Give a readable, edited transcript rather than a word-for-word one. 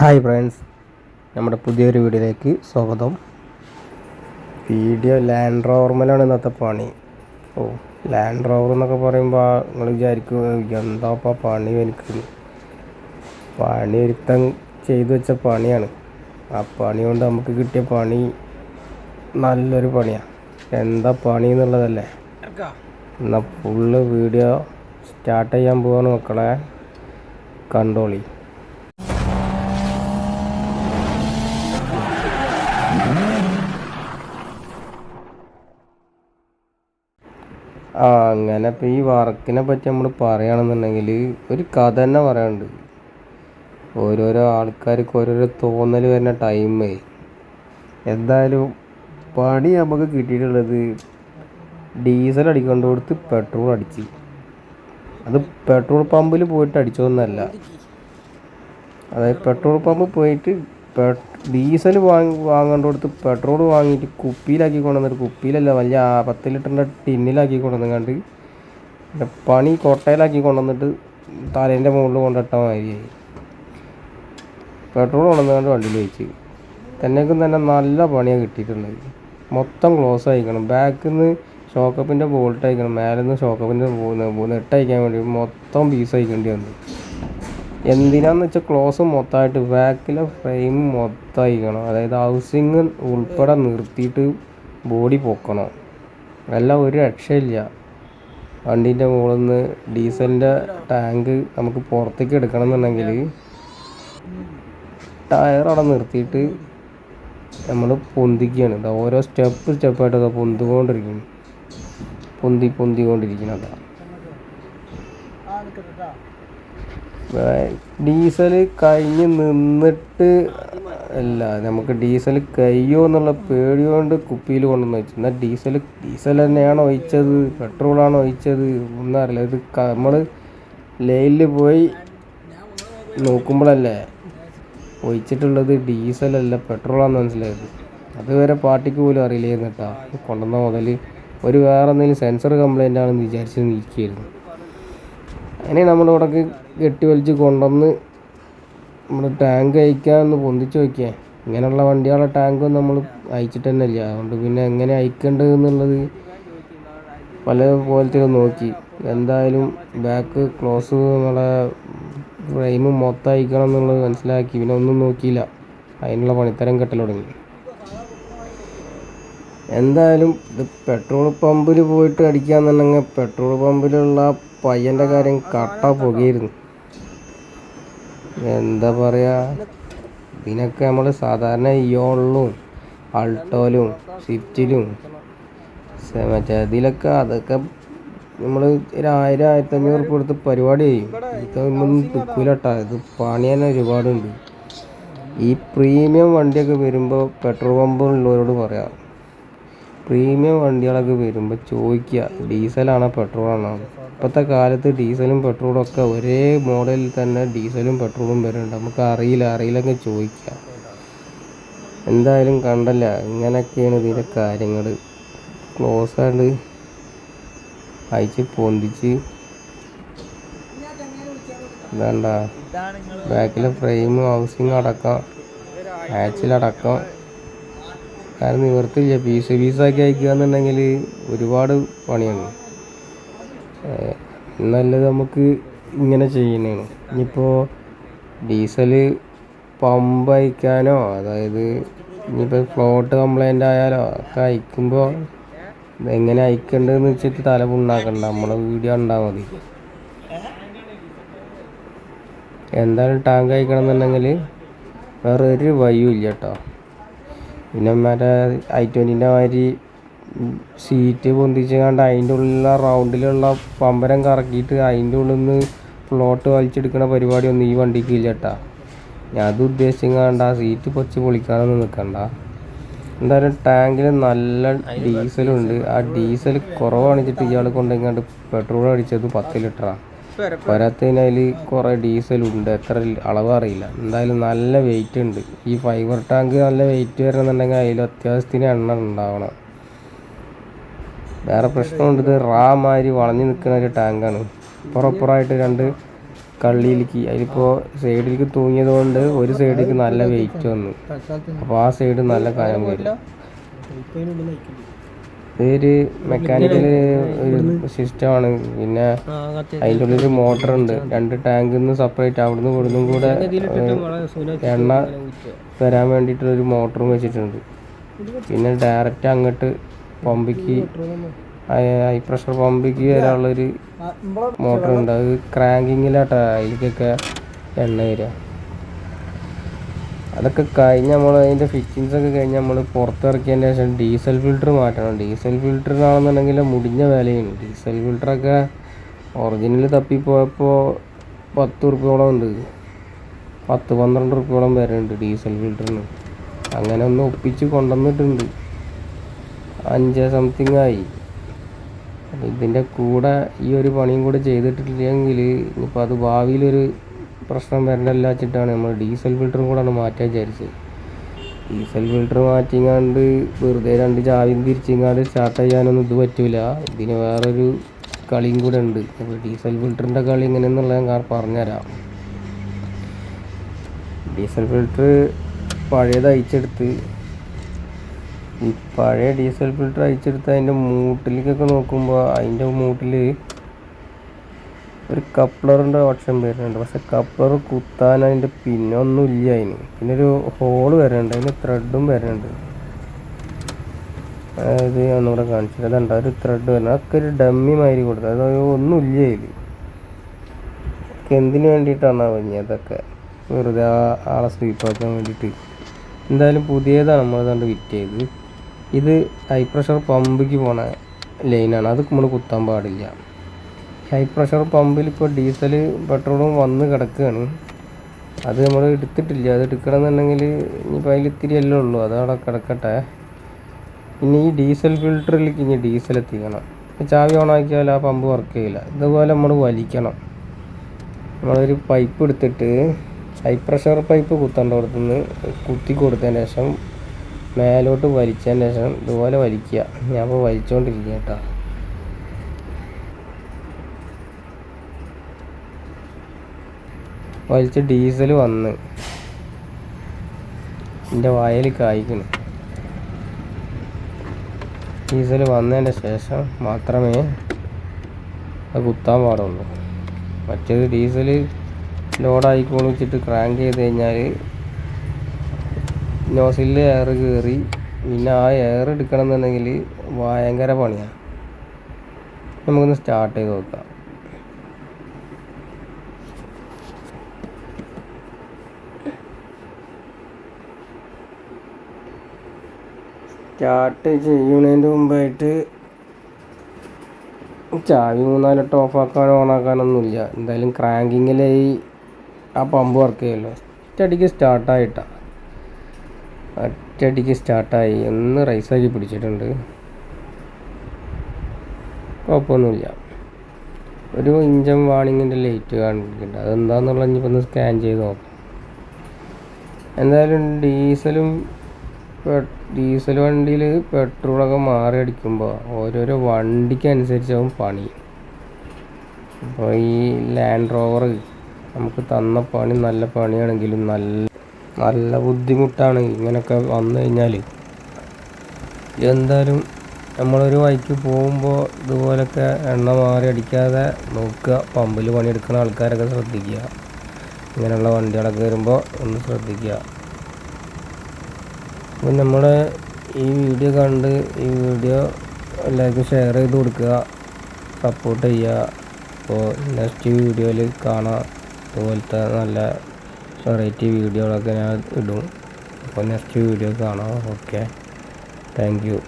Hi friends, നമ്മുടെ പുതിയൊരു വീഡിയോയിലേക്ക് സ്വാഗതം. ലാൻഡ് റോവർമലാണ് ഇന്നത്തെ പണി. ലാൻഡ് റോവർ എന്നൊക്കെ പറയുമ്പോൾ നിങ്ങൾ വിചാരിക്കും എന്താ പണി എനിക്ക് പണി ഒരുത്തം ചെയ്തു വെച്ച പണിയാണ്. ആ പണി കൊണ്ട് നമുക്ക് കിട്ടിയ പണി നല്ലൊരു പണിയാണ്. എന്താ പണി എന്നുള്ളതല്ലേ. എന്നാൽ ഫുള്ള് വീഡിയോ സ്റ്റാർട്ട് ചെയ്യാൻ പോവാണ് മക്കളെ, കണ്ടോളി. അങ്ങനെ ഇപ്പോൾ ഈ വർക്കിനെ പറ്റി നമ്മൾ പറയുകയാണെന്നുണ്ടെങ്കിൽ ഒരു കഥ തന്നെ പറയാനുണ്ട്. ഓരോരോ ആൾക്കാർക്ക് ഓരോരോ തോന്നൽ വരുന്ന ടൈമേ. എന്തായാലും പണി നമുക്ക് കിട്ടിയിട്ടുള്ളത് ഡീസൽ അടിക്കൊണ്ട് കൊടുത്ത് പെട്രോൾ അടിച്ച്. അത് പെട്രോൾ പമ്പിൽ പോയിട്ട് അടിച്ചതൊന്നല്ല. അതായത് പെട്രോൾ പമ്പ് പോയിട്ട് ഡീസൽ വാങ്ങേണ്ട കൊടുത്ത് പെട്രോൾ വാങ്ങിയിട്ട് കുപ്പിയിലാക്കി കൊണ്ടുവന്നിട്ട്, കുപ്പിയിലല്ല വലിയ 10 ലിറ്ററിൻ്റെ ടിന്നിലാക്കി കൊണ്ടുവന്നിട്ട് പണി കൊട്ടയിലാക്കി കൊണ്ടുവന്നിട്ട് തലേൻ്റെ മുകളിൽ കൊണ്ടിട്ട മാതിരിയായി. പെട്രോൾ കൊണ്ടുവന്നുകൊണ്ട് വണ്ടിയിൽ വെച്ച് തന്നേക്കും തന്നെ നല്ല പണിയാണ് കിട്ടിയിട്ടുള്ളത്. മൊത്തം ക്ലോസ് അയക്കണം, ബാക്കിൽ നിന്ന് ഷോക്കപ്പിൻ്റെ ബോൾട്ട് അയക്കണം, മേലെ നിന്ന് ഷോക്കപ്പിൻ്റെ നെട്ട് അയക്കാൻ വേണ്ടി മൊത്തം പീസ് അയക്കേണ്ടി വന്നു. എന്തിനാന്ന് വെച്ചാൽ ക്ലോസ് മൊത്തമായിട്ട് ബാക്കിലെ ഫ്രെയിം മൊത്തം അയക്കണം. അതായത് ഹൗസിങ് ഉൾപ്പെടെ നിർത്തിയിട്ട് ബോഡി പൊക്കണം. എല്ലാം ഒരു രക്ഷയില്ല. വണ്ടീൻ്റെ മുകളിൽ നിന്ന് ഡീസലിൻ്റെ ടാങ്ക് നമുക്ക് പുറത്തേക്ക് എടുക്കണം എന്നുണ്ടെങ്കിൽ ടയർ അവിടെ നിർത്തിയിട്ട് നമ്മൾ പൊന്തിക്കുകയാണ്. ഓരോ സ്റ്റെപ്പായിട്ട് പൊന്തിക്കൊണ്ടിരിക്കുന്നു, പൊന്തിക്കൊണ്ടിരിക്കുന്നതാണ്. ഡീസൽ കഴിഞ്ഞ് നിന്നിട്ട് അല്ല, നമുക്ക് ഡീസൽ കഴിയോ എന്നുള്ള പേടി കൊണ്ട് കുപ്പിയിൽ കൊണ്ടുവന്ന് വെച്ചു. എന്നാൽ ഡീസൽ തന്നെയാണോ ഒഴിച്ചത്, പെട്രോളാണോ ഒഴിച്ചത് ഒന്നും അറിയില്ല. ഇത് നമ്മൾ ലൈനിൽ പോയി നോക്കുമ്പോഴല്ലേ ഒഴിച്ചിട്ടുള്ളത് ഡീസലല്ല പെട്രോളാണെന്ന് മനസ്സിലായത്. അതുവരെ പാർട്ടിക്ക് പോലും അറിയില്ലായിരുന്നു കേട്ടോ. കൊണ്ടുവന്ന മുതൽ ഒരു വേറെ എന്തെങ്കിലും സെൻസർ കംപ്ലൈൻ്റ് ആണെന്ന് വിചാരിച്ച് നിൽക്കുകയായിരുന്നു. അങ്ങനെ നമ്മളിവിടെ കെട്ടി വലിച്ച് കൊണ്ടുവന്ന് നമ്മൾ ടാങ്ക് അയക്കാമെന്ന് പൊന്തിച്ച് നോക്കിയാൽ ഇങ്ങനെയുള്ള വണ്ടികളുടെ ടാങ്കും നമ്മൾ അയച്ചിട്ട് തന്നെ ഇല്ല. അതുകൊണ്ട് പിന്നെ എങ്ങനെ അയക്കേണ്ടത് എന്നുള്ളത് പല പോലത്തെ നോക്കി. എന്തായാലും ബാക്ക് ക്ലോസ് നമ്മളെ ഫ്രെയിം മൊത്തം അയക്കണം എന്നുള്ളത് മനസ്സിലാക്കി. പിന്നെ ഒന്നും നോക്കിയില്ല, അതിനുള്ള പണിത്തരം കെട്ടൽ തുടങ്ങി. എന്തായാലും ഇത് പെട്രോൾ പമ്പിൽ പോയിട്ട് അടിക്കാന്നുണ്ടെങ്കിൽ പെട്രോൾ പമ്പിലുള്ള പയ്യൻ്റെ കാര്യം കട്ട പുകയായിരുന്നു. എന്താ പറയുക, ഇതിനൊക്കെ നമ്മൾ സാധാരണ ഇയോണിലും അൾട്ടോയിലും സ്വിഫ്റ്റിലും മറ്റേ ഇതിലൊക്കെ അതൊക്കെ നമ്മൾ 1000-1500 ഉറുപ്പിക കൊടുത്ത് പരിപാടി ചെയ്യും. ഇതൊന്നും തുക്കൂലട്ടാ. ഇത് പണി തന്നെ ഒരുപാടുണ്ട്. ഈ പ്രീമിയം വണ്ടിയൊക്കെ വരുമ്പോൾ പെട്രോൾ പമ്പുള്ളവരോട് പറയാം, പ്രീമിയം വണ്ടികളൊക്കെ വരുമ്പോൾ ചോദിക്കുക ഡീസലാണോ പെട്രോളാണോ. ഇപ്പോഴത്തെ കാലത്ത് ഡീസലും പെട്രോളും ഒക്കെ ഒരേ മോഡലിൽ തന്നെ ഡീസലും പെട്രോളും വരുന്നുണ്ട്. നമുക്ക് അറിയില്ലെങ്കിൽ ചോദിക്കുക. എന്തായാലും കണ്ടല്ല, ഇങ്ങനെയൊക്കെയാണ് ഇതിൻ്റെ കാര്യങ്ങൾ. ക്ലോസ് ആയിട്ട് അയച്ച് പൊന്തിച്ച് ഇതാണ്ട ബാക്കിലെ ഫ്രെയിം ഹൗസിങ് അടക്കം ആച്ചിലടക്കം. കാരണം നിവർത്തില്ല, പീസാക്കി അയക്കുക എന്നുണ്ടെങ്കിൽ ഒരുപാട് പണിയാണ്. നല്ലത് നമുക്ക് ഇങ്ങനെ ചെയ്യുന്നതാണ്. ഇനിയിപ്പോൾ ഡീസൽ പമ്പ് അയക്കാനോ, അതായത് ഇനിയിപ്പോൾ ഫ്ലോട്ട് കംപ്ലൈൻ്റ് ആയാലോ ഒക്കെ അയക്കുമ്പോൾ എങ്ങനെ അയക്കേണ്ടതെന്ന് വെച്ചിട്ട് തല പുണ്ണാക്കണ്ട, നമ്മളെ വീഡിയോ കണ്ടാൽ മതി. എന്തായാലും ടാങ്ക് അയക്കണം എന്നുണ്ടെങ്കിൽ വേറെ ഒരു വഴിയും ഇല്ല കേട്ടോ. പിന്നെ മറ്റേ i20 മാതിരി സീറ്റ് പൊന്തിച്ച് കണ്ട് അതിൻ്റെ ഉള്ളിലുള്ള റൗണ്ടിലുള്ള പമ്പരം കറക്കിയിട്ട് അതിൻ്റെ ഉള്ളിൽ നിന്ന് ഫ്ലോട്ട് വലിച്ചെടുക്കുന്ന പരിപാടിയൊന്നും ഈ വണ്ടിക്ക് ഇല്ല കേട്ടോ. ഞാൻ അത് ഉദ്ദേശിച്ചങ്ങാണ്ട് ആ സീറ്റ് പൊളിക്കാനൊന്നും നിൽക്കണ്ട. എന്തായാലും ടാങ്കിൽ നല്ല ഡീസലുണ്ട്. ആ ഡീസൽ കുറവാണിച്ചിട്ട് ഇയാൾ കൊണ്ടെങ്ങാണ്ട് പെട്രോൾ അടിച്ചത് 10 ലിറ്ററാണ്. പോരാത്തതിന് അതിൽ കുറേ ഡീസലുണ്ട്, എത്ര അളവ് അറിയില്ല. എന്തായാലും നല്ല വെയിറ്റ് ഉണ്ട്. ഈ ഫൈബർ ടാങ്ക് നല്ല വെയിറ്റ് വരണമെന്നുണ്ടെങ്കിൽ അതിൽ അത്യാവശ്യത്തിന് എണ്ണ ഉണ്ടാവണം. വേറെ പ്രശ്നമുണ്ട്, ഇത് മാതിരി വളഞ്ഞു നിൽക്കുന്ന ഒരു ടാങ്കാണ്. ഇപ്പുറപ്പുറമായിട്ട് 2 കള്ളിയിലേക്ക് അതിലിപ്പോൾ സൈഡിലേക്ക് തൂങ്ങിയത് കൊണ്ട് ഒരു സൈഡിലേക്ക് നല്ല വെയിറ്റ് വന്നു. അപ്പോൾ ആ സൈഡ് നല്ല കനം വരും. ഇതൊരു മെക്കാനിക്കൽ ഒരു സിസ്റ്റമാണ്. പിന്നെ അതിൻ്റെ ഉള്ളിൽ മോട്ടറുണ്ട്. 2 ടാങ്കിൽ നിന്ന് സെപ്പറേറ്റ് അവിടുന്ന് ഇവിടുന്നും കൂടെ എണ്ണ വരാൻ വേണ്ടിയിട്ടുള്ളൊരു മോട്ടറും വെച്ചിട്ടുണ്ട്. പിന്നെ ഡയറക്റ്റ് അങ്ങോട്ട് പമ്പിക്ക് ഹൈ പ്രഷർ പമ്പിക്ക് വരാനുള്ളൊരു മോട്ടറുണ്ട്. അത് ക്രാങ്കിങ്ങിലാട്ടോ അതിലേക്കൊക്കെ എണ്ണ വരിക. അതൊക്കെ കഴിഞ്ഞ് നമ്മൾ അതിൻ്റെ ഫിറ്റിങ്സൊക്കെ കഴിഞ്ഞ് നമ്മൾ പുറത്തിറക്കിയതിന് ശേഷം ഡീസൽ ഫിൽറ്റർ മാറ്റണം. ഡീസൽ ഫിൽറ്ററിനാണെന്നുണ്ടെങ്കിൽ മുടിഞ്ഞ വിലയാണ്. ഡീസൽ ഫിൽറ്ററൊക്കെ ഒറിജിനൽ തപ്പിപ്പോയപ്പോൾ 10 ഉറുപ്പ്യോളം ഉണ്ട്. 10-12 ഉറുപ്പ്യോളം വരുന്നുണ്ട് ഡീസൽ ഫിൽറ്ററിന്. അങ്ങനെ ഒന്ന് ഒപ്പിച്ച് കൊണ്ടുവന്നിട്ടുണ്ട്. 5 സംതിങ് ആയി. ഇതിൻ്റെ കൂടെ ഈ ഒരു പണിയും കൂടെ ചെയ്തിട്ടില്ലെങ്കിൽ ഇനിയിപ്പോൾ അത് ഭാവിയിലൊരു പ്രശ്നം വരണ്ടല്ല വെച്ചിട്ടാണ് നമ്മൾ ഡീസൽ ഫിൽറ്ററും കൂടെ ആണ് മാറ്റാൻ വിചാരിച്ചത്. ഡീസൽ ഫിൽറ്റർ മാറ്റിങ്ങാണ്ട് വെറുതെ 2 ചാവിയും തിരിച്ചിങ്ങാണ്ട് സ്റ്റാർട്ട് ചെയ്യാനൊന്നും ഇത് പറ്റില്ല. ഇതിന് വേറൊരു കളിയും കൂടെ ഉണ്ട്. അപ്പോൾ ഡീസൽ ഫിൽറ്ററിൻ്റെ കളി എങ്ങനെയെന്നുള്ളത് ഞാൻ പറഞ്ഞുതരാം. ഡീസൽ ഫിൽറ്റർ പഴയത് അയച്ചെടുത്ത് ഈ പഴയ ഡീസൽ ഫിൽറ്റർ അയച്ചെടുത്ത് അതിൻ്റെ മൂട്ടിലേക്കൊക്കെ നോക്കുമ്പോൾ അതിൻ്റെ മൂട്ടിൽ ഒരു കപ്ലറിൻ്റെ ഓപ്ഷൻ വരുന്നുണ്ട്. പക്ഷെ കപ്ലർ കുത്താൻ അതിൻ്റെ പിന്നൊന്നും ഇല്ല. അതിന് പിന്നെ ഒരു ഹോള് വരുന്നുണ്ട്. അതിന് ത്രെഡും വരുന്നുണ്ട്. അതായത് ഒന്നുകൂടെ കാണിച്ചിട്ട് അതുണ്ട് ഒരു ത്രെഡ് വരുന്നത്. അതൊക്കെ ഒരു ഡമ്മി മാതിരി കൊടുത്തത്. അതായത് ഒന്നുമില്ല അതിൽ. എന്തിനു വേണ്ടിയിട്ടാണ് പറഞ്ഞത് അതൊക്കെ വെറുതെ ആളെ സ്വീപ്പാക്കാൻ വേണ്ടിയിട്ട്. എന്തായാലും പുതിയതാണ് നമ്മളതുകൊണ്ട് ഫിറ്റ് ചെയ്ത്. ഇത് ഹൈ പ്രഷർ പമ്പിക്ക് പോണ ലൈനാണ്. അത് നമ്മൾ കുത്താൻ പാടില്ല. ഹൈ പ്രഷർ പമ്പിൽ ഇപ്പോൾ ഡീസൽ പെട്രോളും വന്ന് കിടക്കുകയാണ്. അത് നമ്മൾ എടുത്തിട്ടില്ല. അത് എടുക്കണമെന്നുണ്ടെങ്കിൽ ഇനിയിപ്പോൾ അതിൽ ഇത്തിരി എല്ലാം ഉള്ളൂ. അതവിടെ കിടക്കട്ടെ. ഇനി ഈ ഡീസൽ ഫിൽറ്ററിലേക്ക് ഇനി ഡീസൽ എത്തിക്കണം. ചാവി ഓണാക്കിയാൽ ആ പമ്പ് വർക്ക് ചെയ്യില്ല. ഇതുപോലെ നമ്മൾ വലിക്കണം. നമ്മളൊരു പൈപ്പ് എടുത്തിട്ട് ഹൈ പ്രഷർ പൈപ്പ് കുത്തേണ്ടടുത്തുനിന്ന് കുത്തി കൊടുത്തതിന് ശേഷം മേലോട്ട് വലിച്ചതിന് ശേഷം ഇതുപോലെ വലിക്കുക. ഞാൻ ഇപ്പോൾ വലിച്ചുകൊണ്ടിരിക്കുക കേട്ടോ. വലിച്ച് ഡീസൽ വന്ന് എൻ്റെ വായിൽ കായ്ക്കണം. ഡീസൽ വന്നതിൻ്റെ ശേഷം മാത്രമേ അത് കുത്താൻ പാടുള്ളൂ. മറ്റേത് ഡീസൽ ലോഡായിക്കോളൂ വെച്ചിട്ട് ക്രാങ്ക് ചെയ്ത് കഴിഞ്ഞാൽ നോസിലിൽ എയർ കയറി പിന്നെ ആ എയർ എടുക്കണം എന്നുണ്ടെങ്കിൽ ഭയങ്കര പണിയാണ്. നമുക്കൊന്ന് സ്റ്റാർട്ട് ചെയ്ത് നോക്കാം. സ്റ്റാർട്ട് ചെയ്യുന്നതിൻ്റെ മുമ്പായിട്ട് ചാവി 3-4 ഓഫാക്കാനോ ഓണാക്കാനൊന്നുമില്ല. എന്തായാലും ക്രാങ്കിങ്ങിലായി ആ പമ്പ് വർക്ക് ചെയ്യുമല്ലോ. ഒറ്റയടിക്ക് സ്റ്റാർട്ടായി ഒന്ന് റൈസാക്കി പിടിച്ചിട്ടുണ്ട്. കുഴപ്പമൊന്നുമില്ല. ഒരു ഇഞ്ചൻ വാണിങ്ങിൻ്റെ ലൈറ്റ് കാണിക്കുന്നുണ്ട്. അതെന്താണെന്നുള്ള ഇനിയിപ്പോൾ ഒന്ന് സ്കാൻ ചെയ്ത് നോക്കാം. എന്തായാലും ഡീസൽ വണ്ടിയിൽ പെട്രോളൊക്കെ മാറി അടിക്കുമ്പോൾ ഓരോരോ വണ്ടിക്ക് അനുസരിച്ചാവും പണി. അപ്പോൾ ഈ ലാൻഡ് റോവർ നമുക്ക് തന്ന പണി നല്ല പണിയാണെങ്കിലും നല്ല ബുദ്ധിമുട്ടാണ് ഇങ്ങനെയൊക്കെ വന്നു കഴിഞ്ഞാൽ. എന്തായാലും നമ്മളൊരു വഴിക്ക് പോകുമ്പോൾ ഇതുപോലൊക്കെ എണ്ണ മാറി അടിക്കാതെ നോക്കുക. പമ്പിൽ പണിയെടുക്കുന്ന ആൾക്കാരൊക്കെ ശ്രദ്ധിക്കുക. ഇങ്ങനെയുള്ള വണ്ടികളൊക്കെ വരുമ്പോൾ ഒന്ന് ശ്രദ്ധിക്കുക. അപ്പോൾ നമ്മുടെ ഈ വീഡിയോ കണ്ട് ഈ വീഡിയോ എല്ലാവർക്കും ഷെയർ ചെയ്ത് കൊടുക്കുക, സപ്പോർട്ട് ചെയ്യുക. അപ്പോൾ നെക്സ്റ്റ് വീഡിയോയിൽ കാണാം. അതുപോലത്തെ നല്ല വെറൈറ്റി വീഡിയോകളൊക്കെ ഞാൻ ഇടും. അപ്പോൾ നെക്സ്റ്റ് വീഡിയോ കാണാം. Okay, thank you.